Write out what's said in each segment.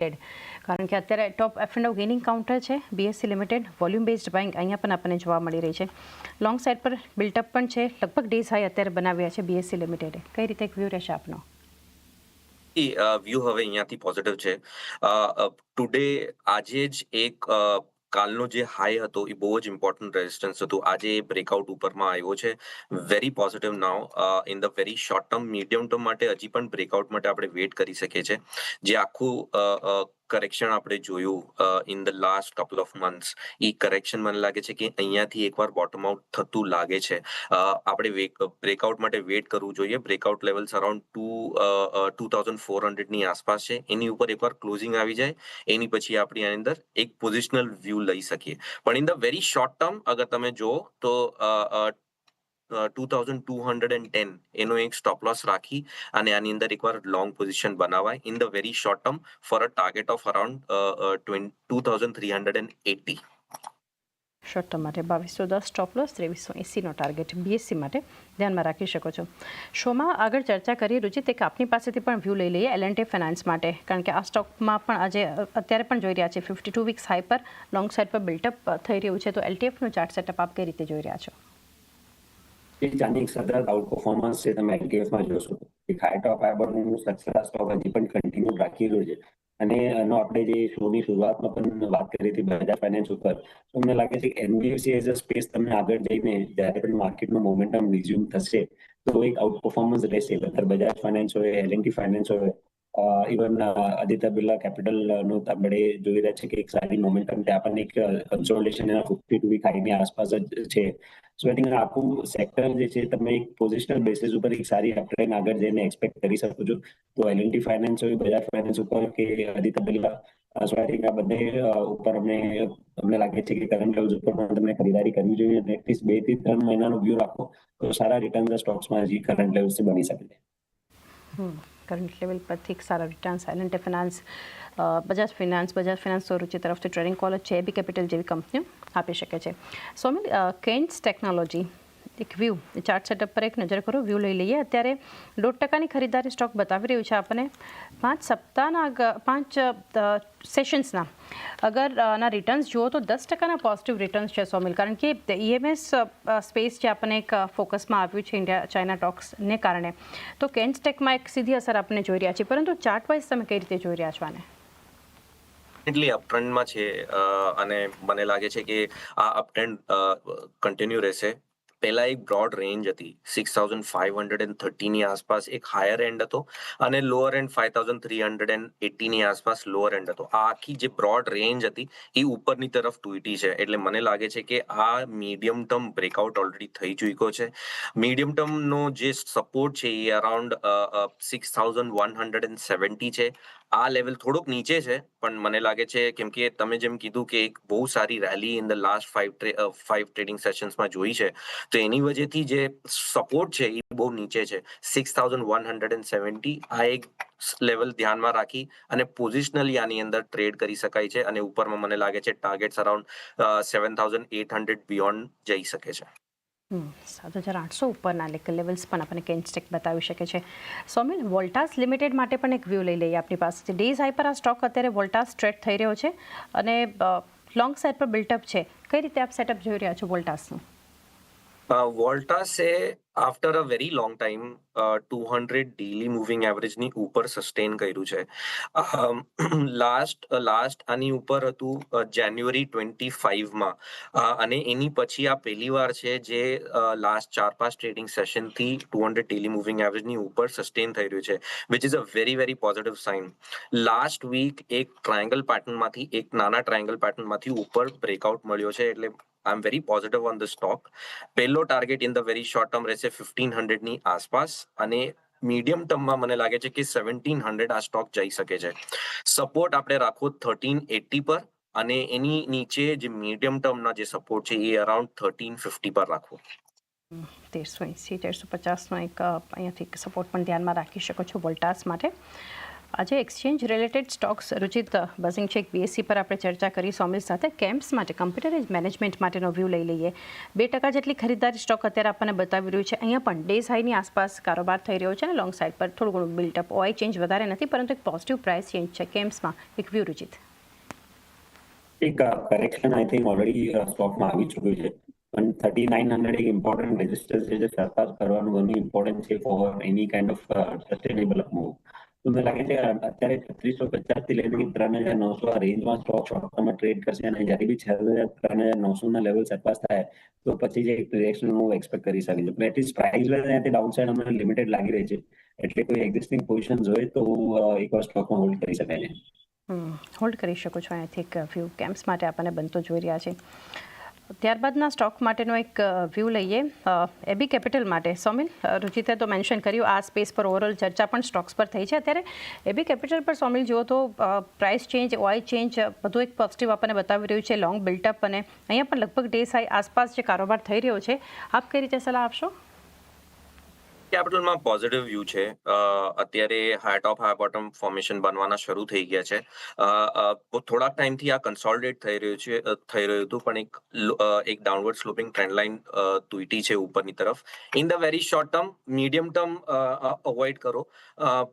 કારણ કે અત્યારે ટોપ F&O ગેઇનિંગ કાઉન્ટર છે BSE limited, volume based buying અહીંયા પણ આપણને જોવા મળી રહી છે. લોંગ સાઇડ પર બિલ્ટઅપ પણ છે, લગભગ ડેઝ હાઈ અત્યારે બનાવ્યા છે BSE લિમિટેડે. કઈ રીતે એક વ્યૂ રહેશે આપનો? વ્યૂ હવે અહીંયાથી પોઝિટિવ છે. ટુડે આજે જ એક કાલનો જે હાઈ હતો એ બહુ જ ઇમ્પોર્ટન્ટ રેઝિસ્ટન્સ હતું. આજે એ બ્રેકઆઉટ ઉપરમાં આવ્યો છે. Very positive now. In the very short term, medium term માટે હજી પણ બ્રેકઆઉટ માટે આપણે વેઇટ કરી શકીએ છીએ. જે આખું કરેક્શન આપણે જોયું in the last couple of months, A correction મને લાગે છે કે અહીંયાથી એકવાર બોટમ આઉટ થતું લાગે છે. આપણે બ્રેકઆઉટ માટે વેઇટ કરવું જોઈએ. બ્રેકઆઉટ લેવલ્સ અરાઉન્ડ 2400 ની આસપાસ છે. એની ઉપર એકવાર ક્લોઝિંગ આવી જાય, એની પછી આપણી આની અંદર એક પોઝિશનલ વ્યૂ લઈ શકીએ. પણ in the very short term અગર તમે જો તો 2210 એનો એક સ્ટોપ લોસ રાખી અને આની અંદર એકવાર લોંગ પોઝિશન બનાવાય in the very short term for a target of around 2380. Short term માટે 2210 સ્ટોપ લોસ, 2380નો ટાર્ગેટ BSE માટે ધ્યાનમાં રાખી શકો છો. શોમાં આગળ ચર્ચા કરી રુચિત, એક આપની પાસેથી પણ વ્યૂ લઈ લઈએ L&T ફાઇનાન્સ માટે, કારણ કે આ સ્ટોકમાં પણ આજે અત્યારે પણ જોઈ રહ્યા છે 52 વીક્સ હાઈ પર લોંગ સાઇડ પર બિલ્ટઅપ થઈ રહ્યું છે. તો LTFનું ચાર્ટ સેટઅપ આપ કઈ રીતે જોઈ રહ્યા છો? ચાની સતત આઉટ પરફોર્મન્સ છે. તમે LTFમાં જોશો એક હાઈ ટોપ આઈબરનું સક્સેસ સ્ટોક હજી પણ કન્ટિન્યુ રાખી રહ્યું છે. અને એનો આપણે જે શોની શરૂઆતમાં પણ વાત કરી હતી બજાજ ફાઇનાન્સ ઉપર, તો મને લાગે છે કે NBFC એઝ અ સ્પેસ તમે આગળ જઈને જ્યારે પણ માર્કેટનું મોમેન્ટમ રિઝ્યુમ થશે તો એક આઉટ પરફોર્મન્સ રહેશે. વગર બજાજ ફાઇનાન્સ હોય, L&T ફાઇનાન્સ હોય, ઇવન આદિત્ય બિરલા કેપિટલનું આપણે જોઈ રહ્યા છે કે એક સારી મોમેન્ટમ ત્યાં પણ એક કન્સોલિડેશન એના 52 વીક હાઈની આસપાસ જ છે. સો આઈ થિંક આખું સેક્ટર જે છે તમે એક પોઝિશનલ બેસિસ ઉપર એક સારી અપટ્રેન્ડ આગળ જઈને એક્સપેક્ટ કરી શકો છો. તો L&T ફાઇનાન્સ હોય, બજાજ ફાઇનાન્સ ઉપર કે આદિત્ય બિરલા, સો આઈ થિંક આ બંને ઉપર અમને લાગે છે કે કરંટ લેવલ્સ ઉપર પણ તમને ખરીદારી કરવી જોઈએ. એટલીસ્ટ 2 થી 3 મહિનાનો વ્યૂ રાખો તો સારા રિટર્ન સ્ટોક્સમાં હજી કરંટ લેવલ્સથી બની શકે છે. કરંટ લેવલ પરથી સારા returns L&T finance, Bajaj finance તો રુચિ તરફથી ટ્રેડિંગ કોલ છે, AB કેપિટલ જેવી કંપનીઓ આપી શકે છે. સોમિલ, કેન્સ ટેકનોલોજી એક વ્યૂ ચાર્ટ સેટઅપ પર એક નજર કરો, વ્યૂ લઈ લઈએ. અત્યારે 1.5% ખરીદારી સ્ટોક બતાવી રહ્યું છે આપણને. 5 સેશન્સના અગર આના રિટર્ન્સ જુઓ તો 10% પોઝિટિવ રિટર્ન્સ છે સોમિલ, કારણ કે EMS સ્પેસ જે આપણને એક ફોકસમાં આવ્યું છે ઇન્ડિયા ચાઇના ટોક્સને કારણે, તો કેન્સ ટેકમાં એક સીધી અસર આપણે જોઈ રહ્યા છીએ. પરંતુ ચાર્ટ વાઇઝ તમે કઈ રીતે જોઈ રહ્યા છો આને? એટલી અપટ્રેન્ડમાં છે અને મને લાગે છે કે આ અપટ્રેન્ડ કન્ટિન્યુ રહેશે. પહેલા એક બ્રોડ રેન્જ હતી 6530 ની આસપાસ એક હાયર એન્ડ હતો અને લોઅર એન્ડ 5380 ની આસપાસ લોઅર એન્ડ હતો. આ આખી જે બ્રોડ રેન્જ હતી એ ઉપરની તરફ તૂટી છે. એટલે મને લાગે છે કે આ મીડિયમ ટર્મ બ્રેકઆઉટ ઓલરેડી થઈ ચૂક્યો છે. મીડિયમ ટર્મનો જે સપોર્ટ છે એ અરાઉન્ડ 6170 છે. આ લેવલ થોડુંક નીચે છે, પણ મને લાગે છે કેમ કે તમે જેમ કીધું કે એક બહુ સારી rally in the last 5 trading સેશન્સમાં જોઈ છે, તો એની વજહથી જે સપોર્ટ છે એ બહુ નીચે છે 6170. આ એક લેવલ ધ્યાનમાં રાખી અને પોઝિશનલી આની અંદર ટ્રેડ કરી શકાય છે. અને ઉપરમાં મને લાગે છે ટાર્ગેટ્સ અરાઉન્ડ 7800 બિયોન્ડ જઈ શકે છે. 7800 ઉપરના લેવલ્સ પણ આપણને કેન્સ્ટેક બતાવી શકે છે. સોમિલ, વોલ્ટાસ લિમિટેડ માટે પણ એક વ્યૂ લઈ લઈએ આપની પાસે. ડેઝ હાઈ પર આ સ્ટોક અત્યારે વોલ્ટાસ ટ્રેડ થઈ રહ્યો છે અને લોંગ સાઇડ પર બિલ્ટઅપ છે. કઈ રીતે આપ સેટઅપ જોઈ રહ્યા છો વોલ્ટાસનું? વોલ્ટાસે after a very long time 200 daily moving એવરેજની ઉપર સસ્ટેન કર્યું છે. લાસ્ટ આની ઉપર હતું જાન્યુઆરી 25માં અને એની પછી આ પહેલી વાર છે જે લાસ્ટ 4-5 ટ્રેડિંગ સેશનથી 200 ડેલી મૂવિંગ એવરેજની ઉપર સસ્ટેન થઈ રહ્યું છે, which is a very very positive sign. Last week એક ટ્રાયંગલ પેટર્નમાંથી, એક નાના ટ્રાયંગલ પેટર્નમાંથી ઉપર બ્રેકઆઉટ મળ્યો છે. એટલે I am very positive on the stock. પહેલો target in the very short term રહેશે 1500 ની આસપાસ અને મીડિયમ ટર્મમાં મને લાગે છે કે 1700 આ સ્ટોક જઈ શકે છે. સપોર્ટ આપણે રાખવો 1380 પર અને એની નીચે જે મીડિયમ ટર્મના જે સપોર્ટ છે એ અરાઉન્ડ 1350 પર રાખવો. 1380-1350નો એક અહીંયાથી સપોર્ટ પણ ધ્યાનમાં રાખી શકો છો વોલ્ટાસ માટે. આજે એક્સચેન્જ રિલેટેડ સ્ટોક્સ રુચિત બસિંગ ચેક બીએસસી પર આપણે ચર્ચા કરી સોમિલ સાથે કેમ્પ્સ માટે કમ્પ્યુટરાઇઝ મેનેજમેન્ટ માટેનો વ્યૂ લઈ લઈએ 2% જેટલી ખરીદદારી સ્ટોક અત્યારે આપણને બતાવી રહ્યું છે અહીંયા પણ ડેઝ હાઈની આસપાસ કારોબાર થઈ રહ્યો છે અને લોંગ સાઇડ પર થોડું ઘણું બિલ્ટઅપ ઓઆઈ ચેન્જ વધારે નથી પરંતુ એક પોઝિટિવ પ્રાઇસ ચેન્જ છે કેમ્પ્સમાં એક વ્યૂ રુચિત એક કરેક્શન આઈ થિંક ઓલરેડી સ્ટોકમાં આવી ચૂક્યું છે પણ 3900 એક ઇમ્પોર્ટન્ટ રેઝિસ્ટન્સ છે જે સરપાસ કરવાનું ઘણું ઇમ્પોર્ટન્ટ છે for any kind of sustainable move તો મને લાગે છે અત્યારે 3650 થી લઈને 3900 આ રેન્જમાં સ્ટોક શોર્ટ ટર્મમાં ટ્રેડ કરશે અને જ્યારે બી 3900 ના લેવલ સરપાસ થાય તો પછી જે ડિરેક્શનલ મૂવ એક્સપેક્ટ કરી શકે છે એટલીસ્ટ પ્રાઇસ ત્યાંથી ડાઉન સાઇડ અમને લિમિટેડ લાગી રહી છે એટલે કોઈ એક્ઝિસ્ટિંગ પોઝિશન હોય તો એકવાર સ્ટોકમાં હોલ્ડ કરી શકાય છે હોલ્ડ કરી શકો છો અહીંયાથી એક વ્યૂ કેમ્પ્સ માટે આપણને બનતો જોઈ રહ્યા છે ત્યારબાદના સ્ટોક માટેનો એક વ્યૂ લઈએ એબી કેપિટલ માટે સોમિલ રુચિતે તો મેન્શન કર્યું આ સ્પેસ પર ઓવરઓલ ચર્ચા પણ સ્ટોક્સ પર થઈ છે અત્યારે એબી કેપિટલ પર સોમિલ જુઓ તો પ્રાઇસ ચેન્જ ઓઆઈ ચેન્જ બધું એક પોઝિટિવ આપણને બતાવી રહ્યું છે લોંગ બિલ્ટઅપ અને અહીંયા પણ લગભગ ડેઝ હાઈ આસપાસ જે કારોબાર થઈ રહ્યો છે આપ કઈ રીતે સલાહ આપશો કેપિટલમાં પોઝિટિવ વ્યૂ છે અત્યારે હાઈ ટોપ હાઈ બોટમ ફોર્મેશન બનવાના શરૂ થઈ ગયા છે થોડાક ટાઈમથી આ કન્સોલિડેટ થઈ રહ્યું હતું પણ એક ડાઉનવર્ડ સ્લોપિંગ ટ્રેન્ડ લાઇન તૂટી છે ઉપરની તરફ in the very short term medium term avoid કરો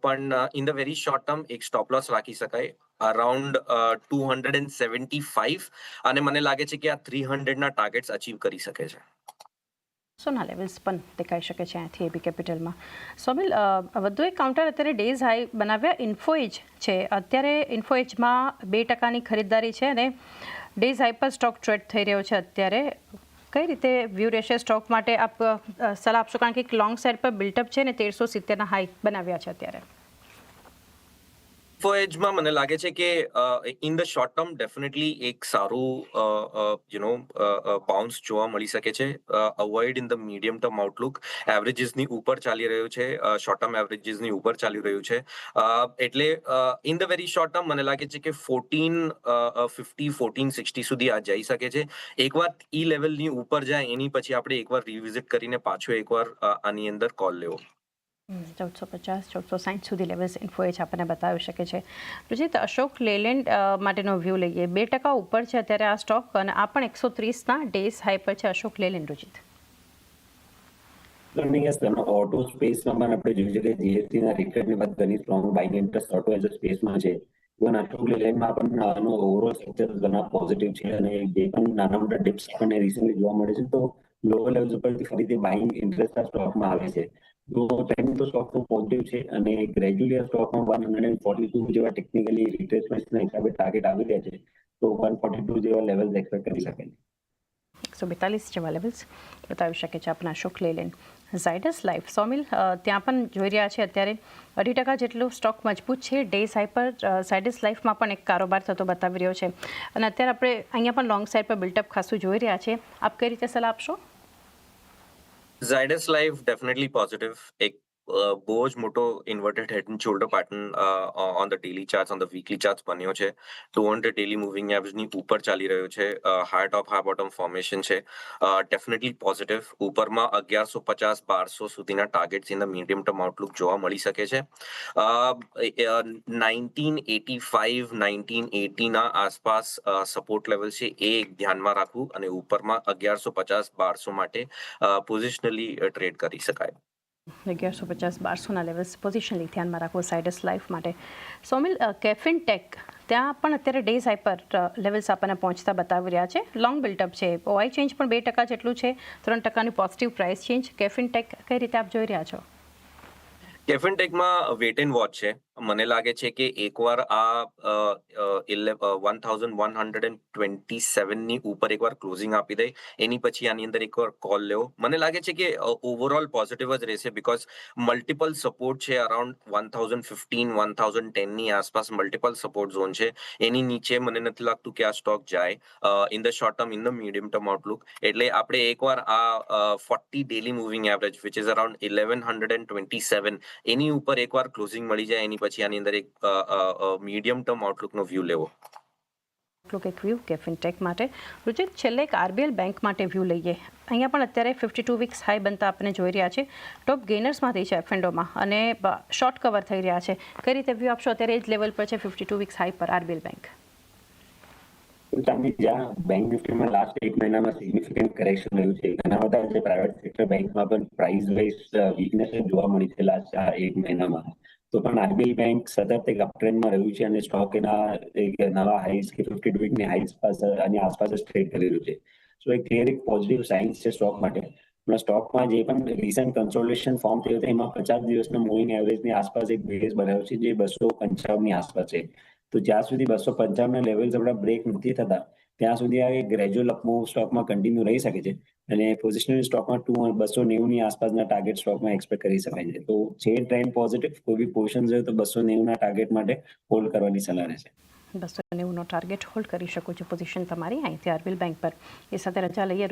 પણ in the very short term એક સ્ટોપ લોસ રાખી શકાય અરાઉન્ડ 275 અને મને લાગે છે કે આ 300 ના ટાર્ગેટ્સ અચીવ કરી શકે છે સોના લેવલ્સ પણ દેખાઈ શકે છે અહીંયાથી એબી કેપિટલમાં સોમિલ વધુ એક કાઉન્ટર અત્યારે ડેઝ હાઈ બનાવ્યા ઇન્ફોએજ છે અત્યારે ઇન્ફોએજમાં 2%ની ખરીદદારી છે અને ડેઝ હાઈ પર સ્ટોક ટ્રેડ થઈ રહ્યો છે અત્યારે કઈ રીતે વ્યૂ રહેશે સ્ટોક માટે આપ સલાહ આપશો કારણ કે એક લોંગ સાઇડ પર બિલ્ટઅપ છે ને 1370ના હાઈ બનાવ્યા છે અત્યારે ઇન્ફોએજમાં મને લાગે છે કે in the short term definitely એક સારું બાઉન્સ જોવા મળી શકે છે avoid in the medium term outlook એવરેજીસની ઉપર ચાલી રહ્યું છે શોર્ટ ટર્મ એવરેજીસની ઉપર ચાલી રહ્યું છે એટલે in the very short term મને લાગે છે કે 1450 1460 સુધી આ જઈ શકે છે એકવાર ઈ લેવલની ઉપર જાય એની પછી આપણે એકવાર રિવિઝિટ કરીને પાછો એકવાર આની અંદર કોલ લેવો 1450 1460 સુધી લેવલ્સ ઇન્ફોએજ આપણને બતાવી શકે છે રુચિત અશોક લેલેન્ડ માટેનો વ્યૂ લઈએ 2% ઉપર છે અત્યારે આ સ્ટોક અને આ પણ 130ના ડેઝ હાઈ પર છે અશોક લેલેન્ડ રુચિત ઓટો સ્પેસમાં પણ આપણે જોયું છે કે જીએસટી ના રિટર્નની વાત ઘણી strong buying interest auto as a સ્પેસમાં છે ઇવન અશોક લેલેન્ડમાં પણ આનો ઓવરઓલ સ્ટ્રક્ચર ઘણા પોઝિટિવ છે અને જે પણ નાના મોટા ડિપ્સ આપણને રિસન્ટલી જોવા મળે છે તો લોઅર લેવલ્સ ઉપરથી ફરીથી બાઇંગ ઇન્ટરેસ્ટ આ સ્ટોકમાં આવે છે તો ટ્રેન્ડ તો સ્ટોકનું પોઝિટિવ છે અને ગ્રેજ્યુઅલી આ સ્ટોકમાં 142 જેવા ટેકનિકલી રિટ્રેસમેન્ટના હિસાબે ટાર્ગેટ આવી રહ્યા છે તો 142 જેવા લેવલ્સ એક્સપેક્ટ કરી શકાય 142 જેવા લેવલ્સ બતાવી શકે છે આપણા અશોક લેલેન્ડ ઝાયડસ લાઈફ સોમિલ ત્યાં પણ જોઈ રહ્યા છે અત્યારે 2% જેટલો સ્ટોક મજબૂત છે ડેઝ હાઈ પર ઝાયડસ લાઈફમાં પણ એક કારોબાર થતો બતાવી રહ્યો છે અને અત્યારે આપણે અહીંયા પણ લોંગ સાઇડ પર બિલ્ટઅપ ખાસું જોઈ રહ્યા છે આપ કઈ રીતે સલાહ આપશો Zydus Life definitely positive. એક બહુ જ મોટો inverted head and shoulder pattern on the daily charts on the weekly charts બન્યો છે 200 ડેલી મૂવિંગ એવરેજની ઉપર ચાલી રહ્યો છે હાઈ ટોપ હાઈ બોટમ ફોર્મેશન છે ડેફિનેટલી પોઝિટિવ ઉપરમાં 1150 1200 સુધીના targets in the medium term Outlook જોવા મળી શકે છે 1985 1980ના આસપાસ સપોર્ટ લેવલ છે એ ધ્યાનમાં રાખવું અને ઉપરમાં 1150 1200 માટે પોઝિશનલી ટ્રેડ કરી શકાય 1150-1200ના લેવલ્સ પોઝિશનલી ધ્યાનમાં રાખવો ઝાયડસ લાઈફ માટે સોમિલ કેફિન ટેક ત્યાં પણ અત્યારે ડેઝ હાઈ પર લેવલ્સ આપણને પહોંચતા બતાવી રહ્યા છે લોંગ બિલ્ટઅપ છે ઓઆઈ ચેન્જ પણ 2% જેટલું છે 3%ની positive price change KFin tech કઈ રીતે આપ જોઈ રહ્યા છો કેફિન ટેકમાં વેટ એન્ડ વોચ છે મને લાગે છે કે એકવાર આ 1127ની ઉપર એકવાર ક્લોઝિંગ આપી દે એની પછી આની અંદર એકવાર કોલ લેવો મને લાગે છે કે ઓવરઓલ પોઝિટિવ જ રહેશે બીકોઝ મલ્ટિપલ સપોર્ટ છે અરાઉન્ડ 1015 1010ની આસપાસ મલ્ટિપલ સપોર્ટ ઝોન છે એની નીચે મને નથી લાગતું કે આ સ્ટોક જાય in the short term in the medium term Outlook એટલે આપણે એકવાર આ 40 daily moving average which is around 1127 એની ઉપર એકવાર ક્લોઝિંગ મળી જાય એની પછી આની અંદર એક મીડિયમ ટર્મ આઉટલુકનો વ્યૂ લેવો એક વ્યૂ કે ફિનટેક માટે રુચિત છેલ્લે એક આરબીએલ બેંક માટે વ્યૂ લઈએ. અહીંયા પણ અત્યારે 52 વીક્સ હાઈ બનતા આપણે જોઈ રહ્યા છે. ટોપ ગેનર્સમાંથી છે એફએન્ડોમાં અને શોર્ટ કવર થઈ રહ્યા છે. કઈ રીતે વ્યૂ આપશો? અત્યારે એ જ લેવલ પર છે 52 વીક્સ હાઈ પર આરબીએલ બેંક. જ્યાં બેંક નિફ્ટીમાં લાસ્ટ એક મહિનામાં સિગ્નિફિકન્ટ કરેક્શન રહ્યું છે, ઘણા બધા જે પ્રાઇવેટ સેક્ટર બેંકમાં પણ પ્રાઇસ વાઇઝ વીકનેસ જોવા મળી છે લાસ્ટ એક મહિનામાં. તો પણ આરબીએલ બેંક સતત એક અપટ્રેન્ડમાં રહ્યું છે અને સ્ટોક એના એક નવા હાઈસ કે 52 વીકની હાઈસ પાસે અને આસપાસ જ ટ્રેડ કરી રહ્યું છે. સો એક ક્લિયર એક પોઝિટિવ સાઇન્સ છે સ્ટોક માટે. સ્ટોકમાં જે પણ રિસન્ટ કન્સોલિડેશન ફોર્મ થયું હતું એમાં 50 દિવસના મૂવિંગ એવરેજની આસપાસ એક બેઝ બનાવ્યો છે જે 255 આસપાસ છે. તો જ્યાં સુધી 255 ના લેવલ્સ આપણા બ્રેક નથી થતા ત્યાં સુધી આ એક ગ્રેજ્યુઅલ અપમૂવ સ્ટોકમાં કન્ટિન્યુ રહી શકે છે અને પોઝિશનલ સ્ટોકમાં 290 ની આસપાસના ટાર્ગેટ સ્ટોકમાં એક્સપેક્ટ કરી શકાય છે. તો છે ટ્રેન્ડ પોઝિટિવ. કોઈ બી પોઝિશન જોઈએ તો 290 ના ટાર્ગેટ માટે હોલ્ડ કરવાની સલાહ રહેશે. 290નો ટાર્ગેટ હોલ્ડ કરી શકો છો પોઝિશન તમારી અહીંથી આરબીએલ બેંક પર. એ સાથે રજા લઈએ.